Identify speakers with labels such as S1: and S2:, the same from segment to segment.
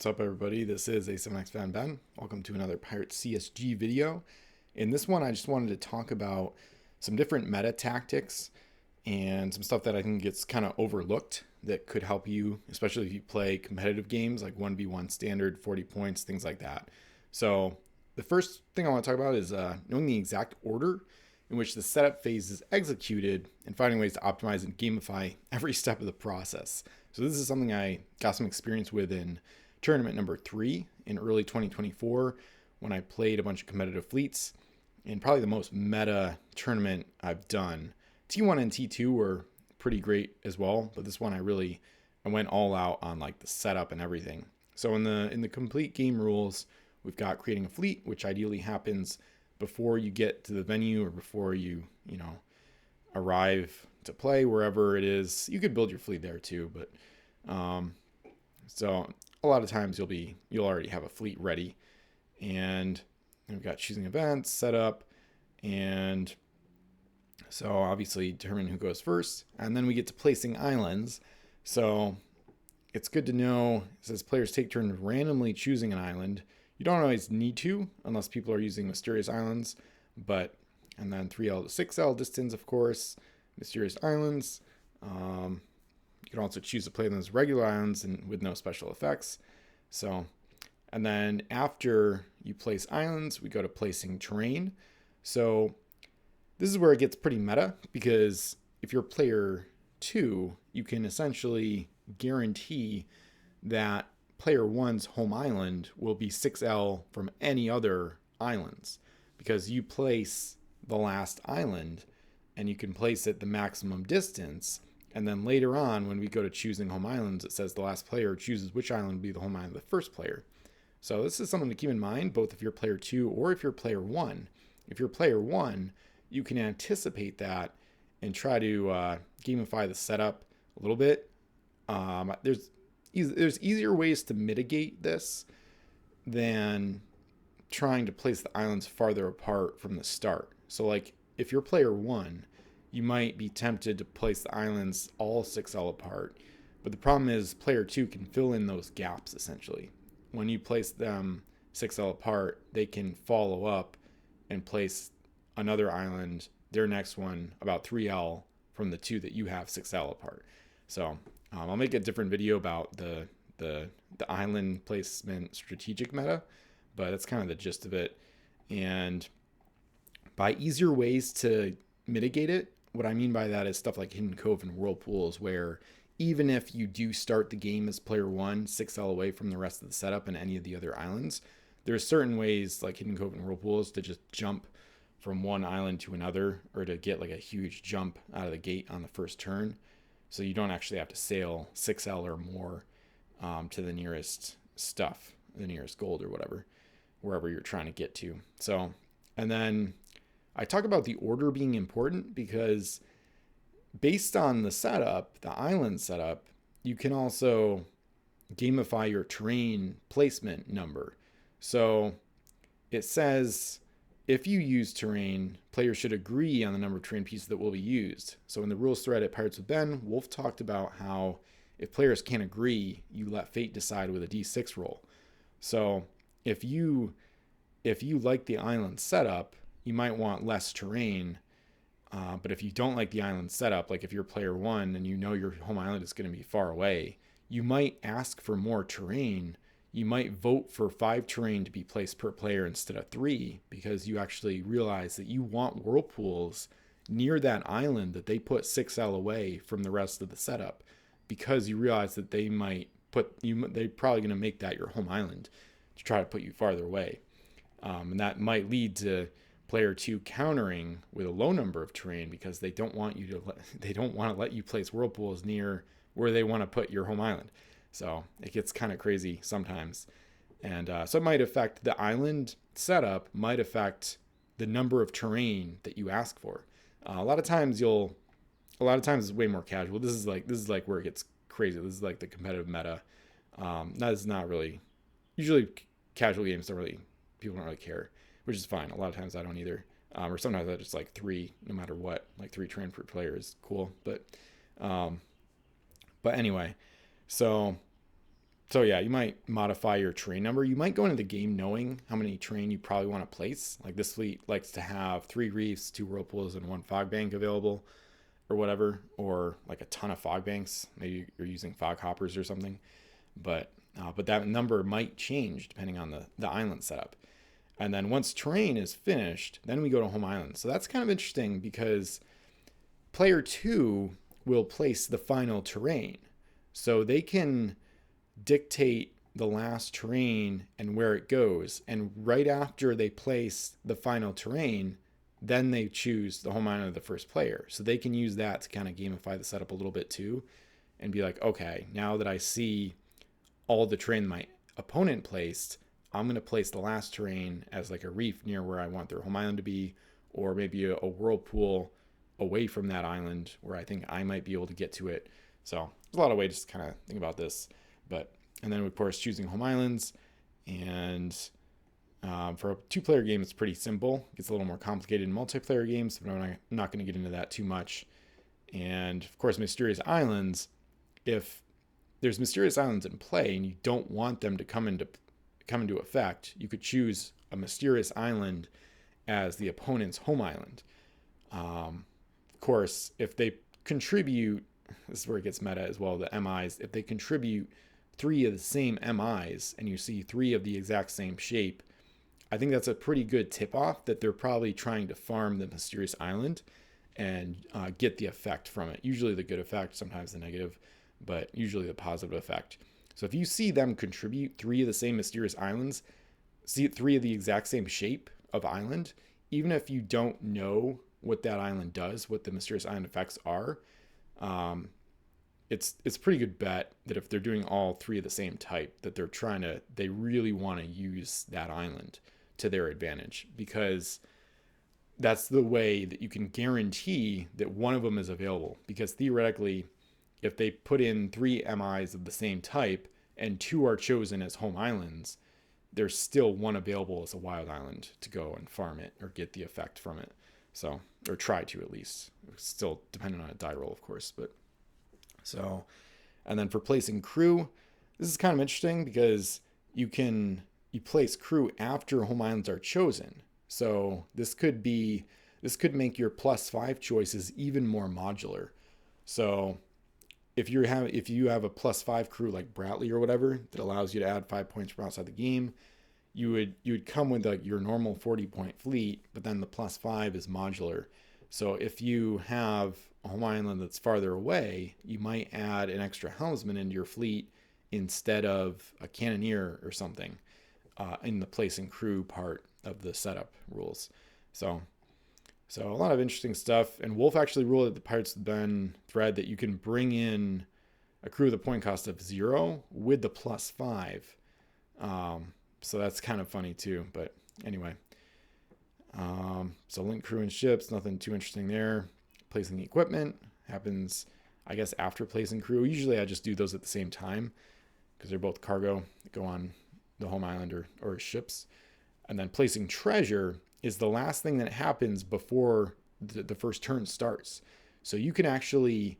S1: What's up, everybody? This is A7X Fan Ben. Welcome to another Pirate CSG video. In this one, I just wanted to talk about some different meta tactics and some stuff that I think gets kind of overlooked that could help you, especially if you play competitive games like 1v1 standard, 40 points, things like that. So the first thing I want to talk about is knowing the exact order in which the setup phase is executed and finding ways to optimize and gamify every step of the process. So this is something I got some experience with in tournament number 3 in early 2024 when I played a bunch of competitive fleets, and probably the most meta tournament I've done. T1 and T2 were pretty great as well, but this one I went all out on like the setup and everything. So in the complete game rules, we've got creating a fleet, which ideally happens before you get to the venue or before you arrive to play wherever it is. You could build your fleet there too, but so a lot of times you'll already have a fleet ready. And we've got choosing events, setup, and so obviously determine who goes first, and then we get to placing islands. So it's good to know, it says players take turns randomly choosing an island. You don't always need to unless people are using mysterious islands, and then 3L to 6L distance, of course, mysterious islands. You can also choose to play them as regular islands and with no special effects. So, and then after you place islands, we go to placing terrain. So this is where it gets pretty meta, because if you're player 2, you can essentially guarantee that player 1's home island will be 6L from any other islands, because you place the last island and you can place it the maximum distance. And then later on, when we go to choosing home islands, it says the last player chooses which island will be the home island of the first player. So this is something to keep in mind, both if you're player 2 or if you're player 1. If you're player 1, you can anticipate and try to gamify the setup a little bit. There's easier ways to mitigate this than trying to place the islands farther apart from the start. So like if you're player 1, you might be tempted to place the islands all 6L apart. But the problem is player 2 can fill in those gaps essentially. When you place them 6L apart, they can follow up and place another island, their next one, about 3L from the 2 that you have 6L apart. So I'll make a different video about the island placement strategic meta, but that's kind of the gist of it. And by easier ways to mitigate it, what I mean by that is stuff like Hidden Cove and Whirlpools, where even if you do start the game as player 1, 6L away from the rest of the setup and any of the other islands, there's certain ways like Hidden Cove and Whirlpools to just jump from one island to another, or to get like a huge jump out of the gate on the first turn. So you don't actually have to sail 6L or more to the nearest stuff, the nearest gold or whatever, wherever you're trying to get to. So, and then I talk about the order being important because based on the setup, the island setup, you can also gamify your terrain placement number. So it says if you use terrain, players should agree on the number of terrain pieces that will be used. So in the rules thread at Pirates with Ben, Wolf talked about how if players can't agree, you let fate decide with a D6 roll. So if you like the island setup, you might want less terrain, but if you don't like the island setup, like if you're player 1 and you know your home island is going to be far away, you might ask for more terrain. You might vote for 5 terrain to be placed per player instead of 3, because you actually realize that you want whirlpools near that island that they put 6L away from the rest of the setup, because you realize that they're probably going to make that your home island to try to put you farther away. And that might lead to player 2 countering with a low number of terrain, because they don't want to let you place whirlpools near where they want to put your home island. So it gets kind of crazy sometimes. And so it might affect the island setup, might affect the number of terrain that you ask for. A lot of times it's way more casual. This is like where it gets crazy. This is like the competitive meta. That is not really, usually casual games people don't really care, which is fine. A lot of times I don't either. Or sometimes I just like 3, no matter what, like 3 terrain per player is cool. But anyway, so So yeah, you might modify your terrain number. You might go into the game knowing how many terrain you probably want to place. Like this fleet likes to have 3 reefs, 2 whirlpools, and 1 fog bank available, or whatever, or like a ton of fog banks. Maybe you're using fog hoppers or something. But that number might change depending on the island setup. And then once terrain is finished, then we go to home island. So that's kind of interesting because player 2 will place the final terrain. So they can dictate the last terrain and where it goes. And right after they place the final terrain, then they choose the home island of the first player. So they can use that to kind of gamify the setup a little bit too and be like, okay, now that I see all the terrain my opponent placed, I'm going to place the last terrain as like a reef near where I want their home island to be, or maybe a whirlpool away from that island where I think I might be able to get to it. So there's a lot of ways to kind of think about this. And then of course choosing home islands, and for a 2-player game it's pretty simple. It gets a little more complicated in multiplayer games, but I'm not going to get into that too much. And of course mysterious islands, if there's mysterious islands in play and you don't want them to come into effect, you could choose a mysterious island as the opponent's home island. Of course, if they contribute, this is where it gets meta as well, the MIs, if they contribute 3 of the same MIs and you see 3 of the exact same shape, I think that's a pretty good tip-off that they're probably trying to farm the mysterious island and get the effect from it. Usually the good effect, sometimes the negative, but usually the positive effect. So if you see them contribute 3 of the same mysterious islands, see 3 of the exact same shape of island, even if you don't know what that island does, what the mysterious island effects are, it's a pretty good bet that if they're doing all 3 of the same type, that they really want to use that island to their advantage, because that's the way that you can guarantee that one of them is available. Because theoretically, if they put in 3 MIs of the same type and 2 are chosen as home islands, there's still 1 available as a wild island to go and farm it or get the effect from it. So, or try to at least. It's still dependent on a die roll, of course. And then for placing crew, this is kind of interesting because you place crew after home islands are chosen. So this could make your +5 choices even more modular. So if you have a +5 crew like Bratley or whatever that allows you to add 5 points from outside the game, you would come with your normal 40-point fleet, but then the +5 is modular. So if you have a home island that's farther away, you might add an extra helmsman into your fleet instead of a cannoneer or something in the placing crew part of the setup rules. So a lot of interesting stuff. And Wolf actually ruled at the Pirates of the Ben thread that you can bring in a crew with a point cost of 0 with the +5. So that's kind of funny too. But anyway, so link crew and ships, nothing too interesting there. Placing the equipment happens, I guess, after placing crew. Usually I just do those at the same time because they're both cargo that go on the home island or ships. And then placing treasure is the last thing that happens before the first turn starts. So you can actually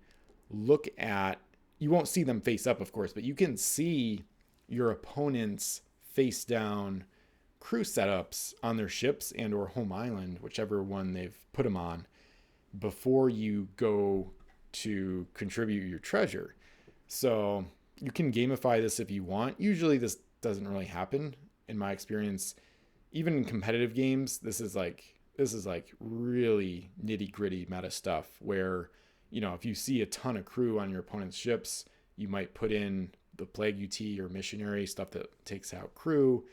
S1: look at, you won't see them face up, of course, but you can see your opponent's face down crew setups on their ships and or home island, whichever one they've put them on, before you go to contribute your treasure. So you can gamify this if you want. Usually this doesn't really happen in my experience. Even in competitive games, this is like really nitty gritty meta stuff where, if you see a ton of crew on your opponent's ships, you might put in the plague UT or missionary stuff that takes out crew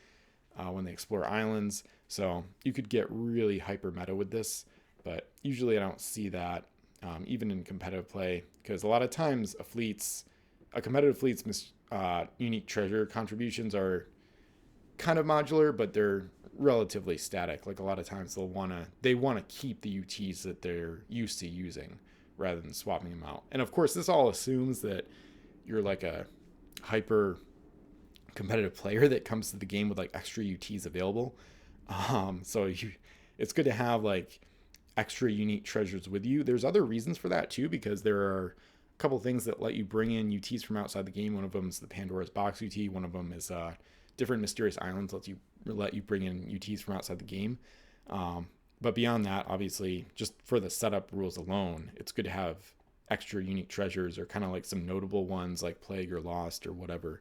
S1: when they explore islands. So you could get really hyper meta with this, but usually I don't see that even in competitive play, because a lot of times a competitive fleet's unique treasure contributions are kind of modular, but they're relatively static. Like a lot of times they want to keep the UTs that they're used to using rather than swapping them out. And of course, this all assumes that you're like a hyper competitive player that comes to the game with like extra UTs available. It's good to have like extra unique treasures with you. There's other reasons for that too, because there are couple things that let you bring in UTs from outside the game. One of them is the Pandora's Box UT. One of them is different mysterious islands let you bring in UTs from outside the game. But beyond that, obviously, just for the setup rules alone, it's good to have extra unique treasures or kind of like some notable ones like Plague or Lost or whatever,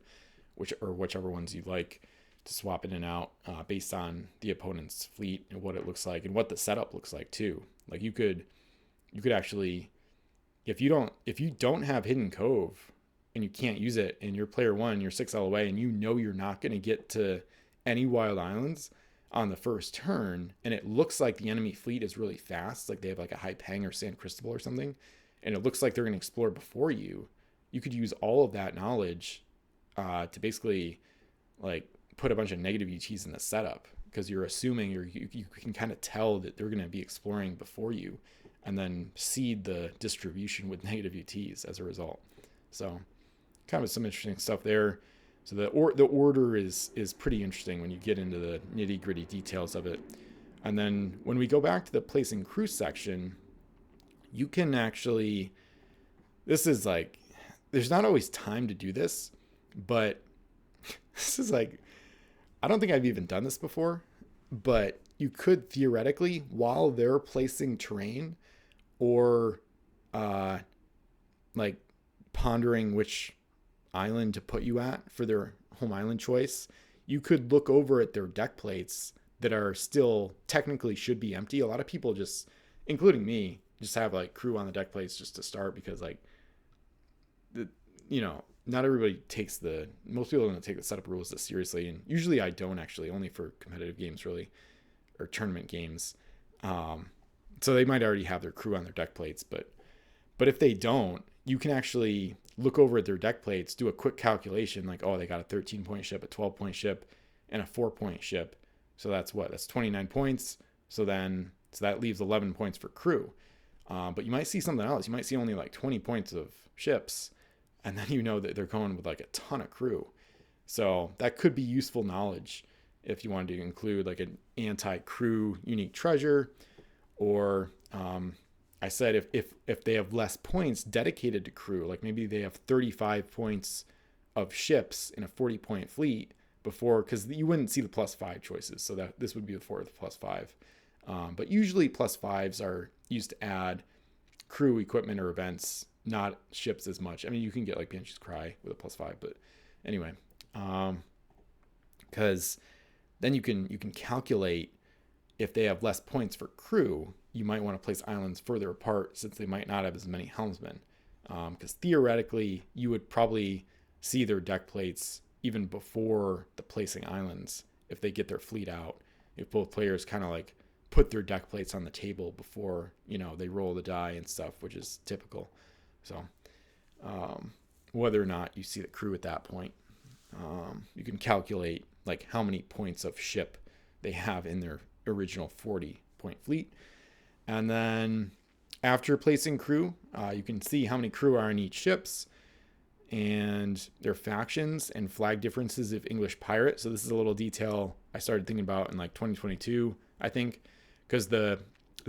S1: whichever ones you like, to swap in and out based on the opponent's fleet and what it looks like and what the setup looks like too. Like you could actually, if you don't have Hidden Cove and you can't use it and you're player 1, you're 6L away and you know you're not going to get to any wild islands on the first turn, and it looks like the enemy fleet is really fast, like they have like a high pang or sand crystal or something, and it looks like they're going to explore before you, you could use all of that knowledge to basically like put a bunch of negative UTs in the setup, because you're assuming you can kind of tell that they're going to be exploring before you, and then seed the distribution with negative UTs as a result. So kind of some interesting stuff there. So the order is pretty interesting when you get into the nitty gritty details of it. And then when we go back to the placing crew section, you can actually, this is like, there's not always time to do this, but this is like, I don't think I've even done this before, but you could theoretically, while they're placing terrain or like pondering which island to put you at for their home island choice, you could look over at their deck plates that are still technically should be empty. A lot of people just, including me, just have like crew on the deck plates just to start, because like not everybody most people don't take the setup rules this seriously, and usually I don't, actually, only for competitive games really, or tournament games. So they might already have their crew on their deck plates, but if they don't, you can actually look over at their deck plates, do a quick calculation, like, oh, they got a 13-point ship, a 12-point ship, and a 4-point ship. So that's 29 points. So that leaves 11 points for crew. But you might see something else. You might see only like 20 points of ships, and then you know that they're going with like a ton of crew. So that could be useful knowledge if you wanted to include like an anti-crew unique treasure, or I said if they have less points dedicated to crew, like maybe they have 35 points of ships in a 40-point fleet before, because you wouldn't see the +5 choices, so that this would be before the +5. But usually +5s are used to add crew, equipment, or events, not ships as much. I mean, you can get like Banshee's Cry with a +5, but anyway, because then you can calculate if they have less points for crew, you might want to place islands further apart since they might not have as many helmsmen. Because theoretically, you would probably see their deck plates even before the placing islands if they get their fleet out. If both players kind of like put their deck plates on the table before, they roll the die and stuff, which is typical. So whether or not you see the crew at that point, you can calculate like how many points of ship they have in their original 40-point fleet. And then after placing crew, you can see how many crew are in each ships and their factions and flag differences of English pirate. So this is a little detail I started thinking about in like 2022, I think, because the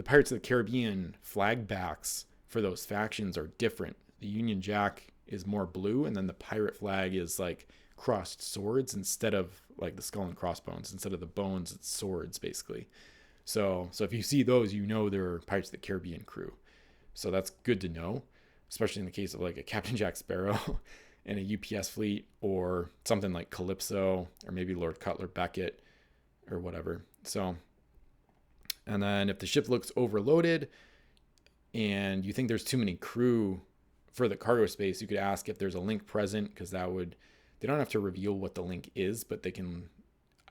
S1: Pirates of the Caribbean flag backs for those factions are different. The Union Jack is more blue, and then the pirate flag is like crossed swords instead of like the skull and crossbones. Instead of the bones, it's swords basically. So if you see those, they're Pirates of the Caribbean crew. So that's good to know, especially in the case of like a Captain Jack Sparrow and a UPS fleet, or something like Calypso, or maybe Lord Cutler Beckett or whatever. So, and then if the ship looks overloaded and you think there's too many crew for the cargo space, you could ask if there's a link present, because they don't have to reveal what the link is, but I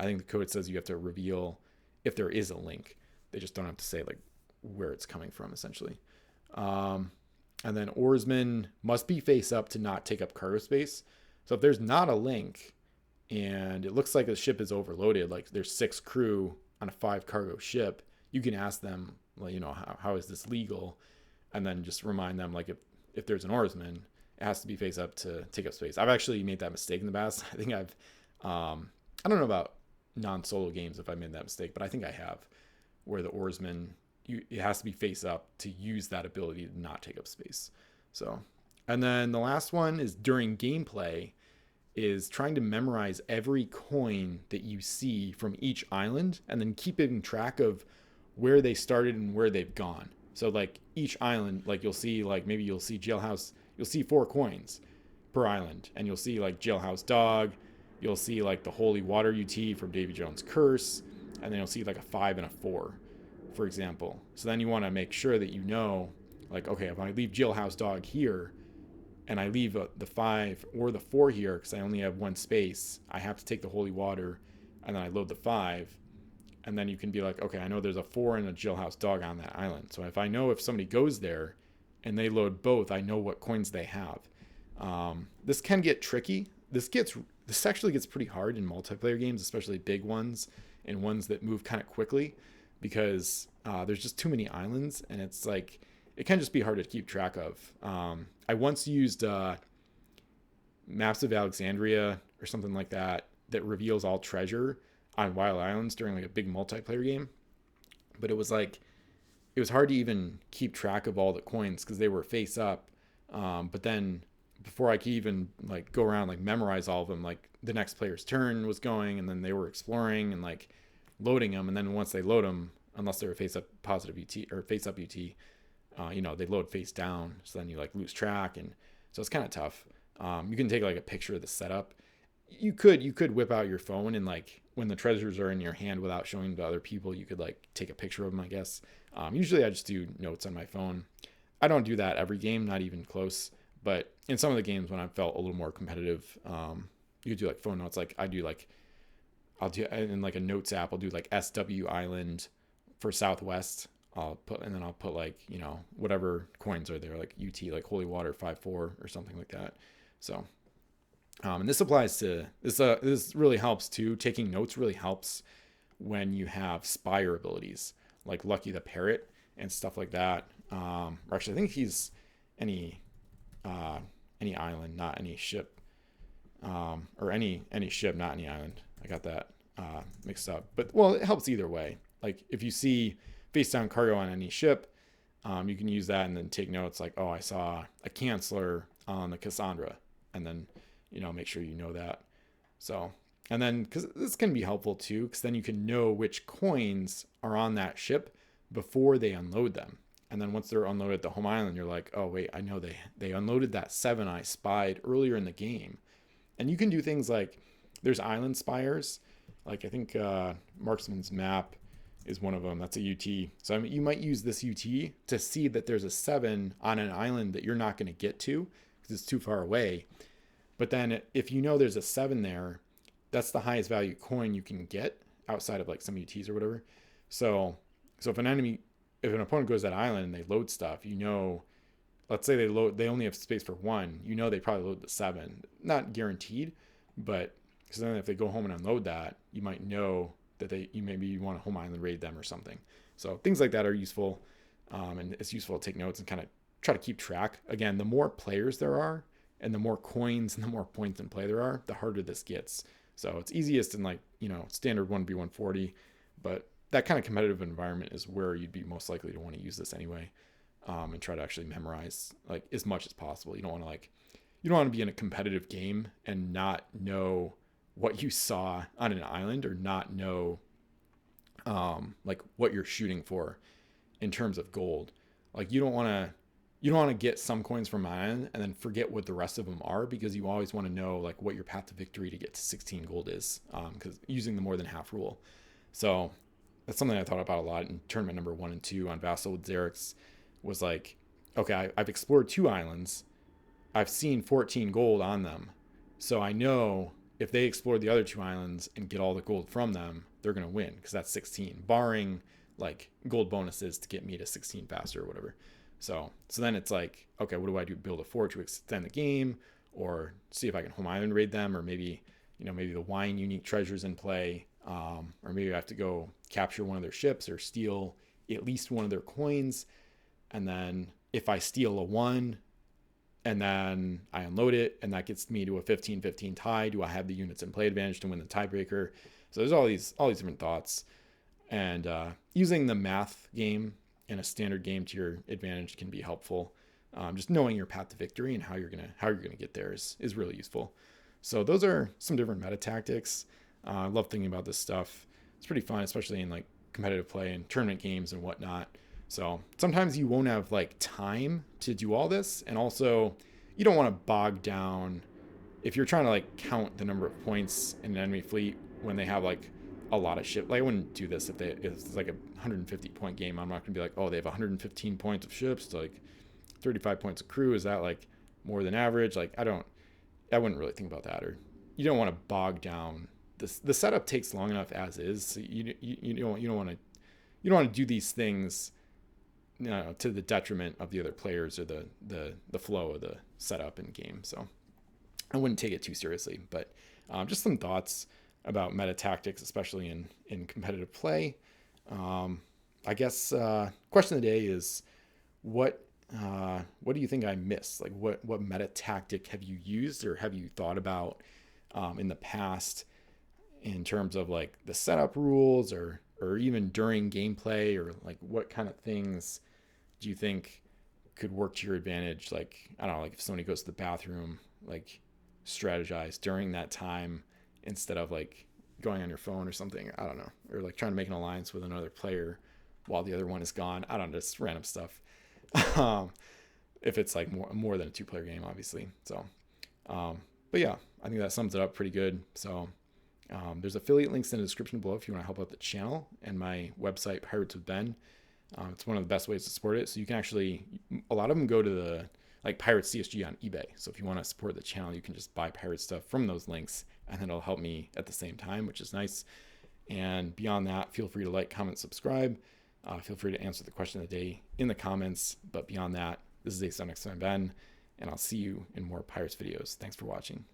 S1: think the code says you have to reveal if there is a link. They just don't have to say like where it's coming from, essentially. And then oarsmen must be face up to not take up cargo space. So if there's not a link and it looks like the ship is overloaded, like there's 6 crew on a 5 cargo ship, you can ask them, like, how is this legal? And then just remind them, like, if there's an oarsman, it has to be face up to take up space. I've actually made that mistake in the past. I think I don't know about non-solo games if I made that mistake, but I think I have, where the oarsman, it has to be face up to use that ability to not take up space. So And then the last one is during gameplay, is trying to memorize every coin that you see from each island and then keeping track of where they started and where they've gone. So like each island, like you'll see, like maybe you'll see jailhouse, you'll see 4 coins per island, and you'll see like jailhouse dog, you'll see like the holy water UT from Davy Jones Curse, and then you'll see like a 5 and a 4, for example. So then you want to make sure that you know, like, okay, if I leave jailhouse dog here and I leave the 5 or the 4 here because I only have one space, I have to take the holy water, and then I load the 5. And then you can be like, okay, I know there's a 4 and a jailhouse dog on that island. So if I know if somebody goes there and they load both, I know what coins they have. This can get tricky. This actually gets pretty hard in multiplayer games, especially big ones and ones that move kind of quickly, because there's just too many islands, and it's like it can just be hard to keep track of. I once used Maps of Alexandria or something like that reveals all treasure on Wild Islands during like a big multiplayer game, but it was hard to even keep track of all the coins because they were face up. But then before I could even like go around like memorize all of them, like the next player's turn was going, and then they were exploring and like loading them, and then once they load them, unless they're face up positive UT or face up UT, they load face down, so then you like lose track, and so it's kind of tough. You can take like a picture of the setup. You could whip out your phone and like when the treasures are in your hand without showing to other people, you could like take a picture of them, I guess. Usually I just do notes on my phone. I don't do that every game, not even close, but in some of the games when I felt a little more competitive, you could do like phone notes. Like I'll do in like a notes app, I'll do like SW Island for Southwest. I'll put like, whatever coins are there, like UT, like Holy Water 5-4 or something like that. So and this applies to this really helps too. Taking notes really helps when you have spire abilities like Lucky the Parrot and stuff like that. Or actually, I think he's any island, not any ship, or any ship, not any island. I got that mixed up. But well, it helps either way. Like if you see face down cargo on any ship, you can use that and then take notes like, oh, I saw a canceller on the Cassandra, and then make sure you know that. So, and then because this can be helpful too, because then you can know which coins are on that ship before they unload them. And then once they're unloaded at the home island, you're like, oh wait, I know they unloaded that 7 I spied earlier in the game. And you can do things like there's island spires. Like I think Marksman's Map is one of them. That's a UT. So I mean, you might use this UT to see that there's a 7 on an island that you're not going to get to because it's too far away. But then if you know there's a 7 there, that's the highest value coin you can get outside of like some UTs or whatever. So if an opponent goes to that island and they load stuff, let's say they only have space for 1, they probably load the 7. Not guaranteed, but because then if they go home and unload that, you might know that you want to home island raid them or something. So things like that are useful, and it's useful to take notes and kind of try to keep track. Again, the more players there are, and the more coins and the more points in play there are, the harder this gets. So it's easiest in like, standard 1v140, but that kind of competitive environment is where you'd be most likely to want to use this anyway, and try to actually memorize like as much as possible. You don't want to be in a competitive game and not know what you saw on an island, or not know like what you're shooting for in terms of gold. Like you don't want to get some coins from an island and then forget what the rest of them are, because you always want to know like what your path to victory to get to 16 gold is, because using the more than half rule. So that's something I thought about a lot in tournament number 1 and 2 on Vassal with Xerix. Was like, okay, I've explored 2 islands, I've seen 14 gold on them, so I know if they explore the other 2 islands and get all the gold from them, they're going to win, because that's 16, barring like gold bonuses to get me to 16 faster or whatever. So then it's like, okay, what do I do? Build a fort to extend the game, or see if I can home island raid them, or maybe the wine unique treasures in play, or maybe I have to go capture one of their ships or steal at least one of their coins. And then if I steal a 1 and then I unload it and that gets me to a 15-15 tie, do I have the units in play advantage to win the tiebreaker? So there's all these different thoughts, and using the math game in a standard game to your advantage can be helpful. just knowing your path to victory and how you're gonna get there is really useful. So those are some different meta tactics. I love thinking about this stuff. It's pretty fun, especially in like competitive play and tournament games and whatnot. So sometimes you won't have like time to do all this, and also you don't want to bog down if you're trying to like count the number of points in an enemy fleet when they have like a lot of ship. Like I wouldn't do this if it's like a 150 point game. I'm not gonna be like, oh, they have 115 points of ships to like 35 points of crew. Is that like more than average? Like I wouldn't really think about that. Or you don't want to bog down this. The setup takes long enough as is. So you don't want to do these things, you know, to the detriment of the other players or the flow of the setup in game. So I wouldn't take it too seriously. But just some thoughts about meta tactics, especially in competitive play. I guess question of the day is what do you think I missed? Like what meta tactic have you used or have you thought about in the past in terms of like the setup rules or even during gameplay, or like what kind of things do you think could work to your advantage? Like, I don't know, like if somebody goes to the bathroom, like strategize during that time instead of like going on your phone or something. I don't know. Or like trying to make an alliance with another player while the other one is gone. I don't know, just random stuff. If it's like more than a 2-player game, obviously. So, but yeah, I think that sums it up pretty good. So, there's affiliate links in the description below if you want to help out the channel, and my website, Pirates with Ben. It's one of the best ways to support it. So you can actually, a lot of them go to the like Pirates CSG on eBay. So if you want to support the channel, you can just buy Pirate stuff from those links, and then it'll help me at the same time, which is nice. And beyond that, feel free to like, comment, subscribe. Feel free to answer the question of the day in the comments. But beyond that, this is Ace on Next Time Ben, and I'll see you in more Pirates videos. Thanks for watching.